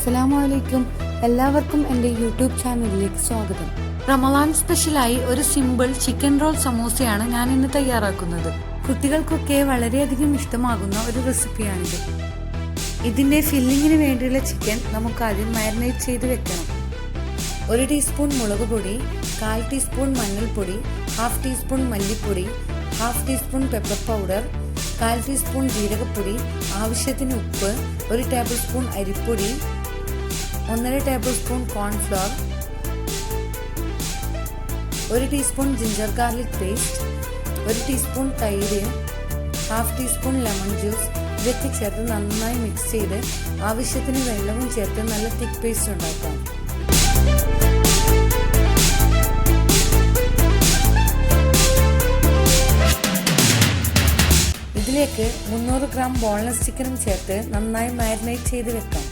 അസ്സലാമലൈക്കും. എല്ലാവർക്കും എൻ്റെ യൂട്യൂബ് ചാനലിലേക്ക് സ്വാഗതം. റമദാൻ സ്പെഷ്യലായി ഒരു സിമ്പിൾ ചിക്കൻ റോൾ സമോസയാണ് ഞാൻ ഇന്ന് തയ്യാറാക്കുന്നത്. കുട്ടികൾക്കൊക്കെ വളരെയധികം ഇഷ്ടമാകുന്ന ഒരു റെസിപ്പിയാണിത്. ഇതിൻ്റെ ഫില്ലിങ്ങിന് വേണ്ടിയുള്ള ചിക്കൻ നമുക്ക് ആദ്യം മാരിനേറ്റ് ചെയ്ത് വെക്കണം. 1 ടീസ്പൂൺ മുളക് പൊടി, 1/4 ടീസ്പൂൺ മഞ്ഞൾപ്പൊടി, 1/2 ടീസ്പൂൺ മല്ലിപ്പൊടി, 1/2 ടീസ്പൂൺ പെപ്പർ പൗഡർ, 1/4 ടീസ്പൂൺ ജീരകപ്പൊടി, ആവശ്യത്തിന് ഉപ്പ്, 1 ടേബിൾ സ്പൂൺ അരിപ്പൊടി, 1.5 table spoon cornflour, 1 teaspoon ginger garlic paste, 1 teaspoon തൈര്, 1/2 ടീസ്പൂൺ ലെമൺ ജ്യൂസ്. ഇതൊക്കെ ചേർത്ത് നന്നായി മിക്സ് ചെയ്ത് ആവശ്യത്തിന് വെള്ളവും ചേർത്ത് നല്ല തിക്ക് പേസ്റ്റ് ഉണ്ടാക്കാം. ഇതിലേക്ക് 300 ഗ്രാം ബോൺലെസ് ചിക്കനും ചേർത്ത് നന്നായി മാരിനേറ്റ് ചെയ്ത് വെക്കാം.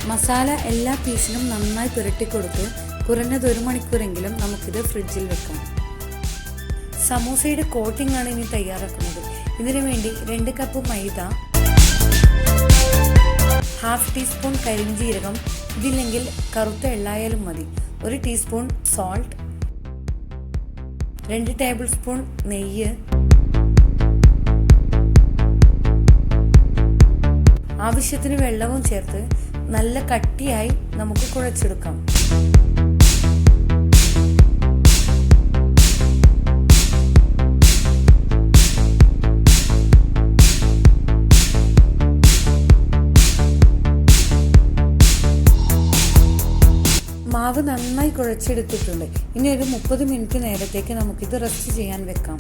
മസാല എല്ലാ പീസിനും നന്നായി പുരട്ടിക്കൊടുത്ത് കുറഞ്ഞത് 1 മണിക്കൂറെങ്കിലും നമുക്കിത് ഫ്രിഡ്ജിൽ വെക്കാം. സമൂസയുടെ കോട്ടിംഗ് ആണ് ഇനി തയ്യാറാക്കുന്നത്. ഇതിനു വേണ്ടി 2 കപ്പ് മൈദ, 1/2 ടീസ്പൂൺ കരിഞ്ജീരകം, ഇതില്ലെങ്കിൽ കറുത്ത എള്ളായാലും മതി, 1 ടീസ്പൂൺ സോൾട്ട്, 2 ടേബിൾ സ്പൂൺ നെയ്യ്, ആവശ്യത്തിന് വെള്ളവും ചേർത്ത് നല്ല കട്ടിയായി നമുക്ക് കുഴച്ചെടുക്കാം. മാവ് നന്നായി കുഴച്ചെടുത്തിട്ടുണ്ട്. ഇനി ഒരു 30 മിനിറ്റ് നേരത്തേക്ക് നമുക്കിത് റെസ്റ്റ് ചെയ്യാൻ വെക്കാം.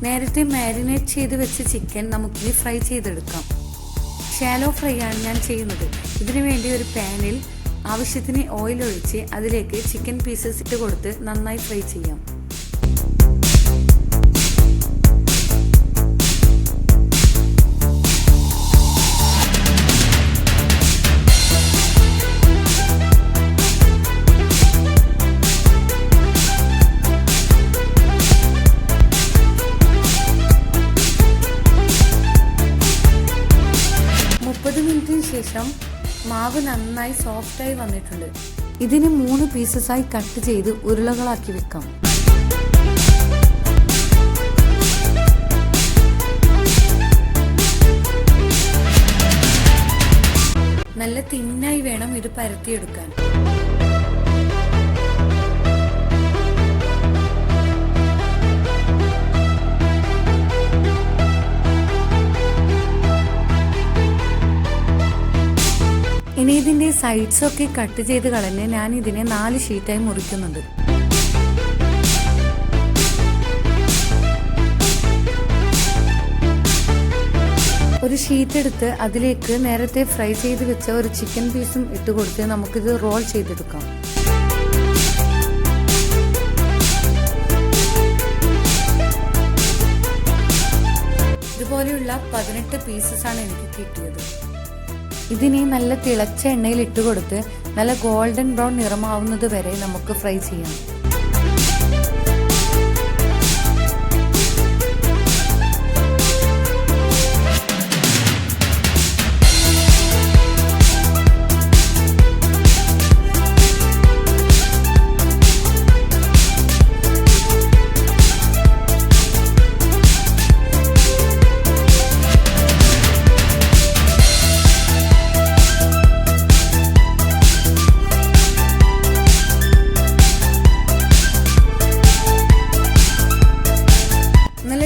നേരത്തെ മാരിനേറ്റ് ചെയ്ത് വെച്ച ചിക്കൻ നമുക്കിനി ഫ്രൈ ചെയ്തെടുക്കാം. ഷാലോ ഫ്രൈ ആണ് ഞാൻ ചെയ്യുന്നത്. ഇതിനു വേണ്ടി ഒരു പാനിൽ ആവശ്യത്തിന് ഓയിൽ ഒഴിച്ച് അതിലേക്ക് ചിക്കൻ പീസസ് ഇട്ട് കൊടുത്ത് നന്നായി ഫ്രൈ ചെയ്യാം. ശേഷം മാവ് നന്നായി സോഫ്റ്റായി വന്നിട്ടുണ്ട്. ഇതിന് 3 പീസസായി കട്ട് ചെയ്ത് ഉരുളകളാക്കി വെക്കാം. നല്ല തിന്നായി വേണം ഇത് പരത്തിയെടുക്കാൻ. ഇനി ഇതിൻ്റെ സൈഡ്സൊക്കെ കട്ട് ചെയ്ത് കളഞ്ഞ് ഞാൻ ഇതിനെ 4 ഷീറ്റായി മുറിക്കുന്നുണ്ട്. ഒരു ഷീറ്റ് എടുത്ത് അതിലേക്ക് നേരത്തെ ഫ്രൈ ചെയ്ത് വെച്ച ഒരു ചിക്കൻ പീസും ഇട്ട് കൊടുത്ത് നമുക്കിത് റോൾ ചെയ്തെടുക്കാം. ഇതുപോലെയുള്ള 18 പീസസാണ് എനിക്ക് കിട്ടിയത്. ഇതിനെ നല്ല തിളച്ച എണ്ണയിൽ ഇട്ട് കൊടുത്ത് നല്ല ഗോൾഡൻ ബ്രൗൺ നിറമാവുന്നത് വരെ നമുക്ക് ഫ്രൈ ചെയ്യാം.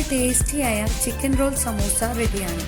ടേസ്റ്റിയായ ചിക്കൻ റോൾ സമൂസ റെഡിയാണ്.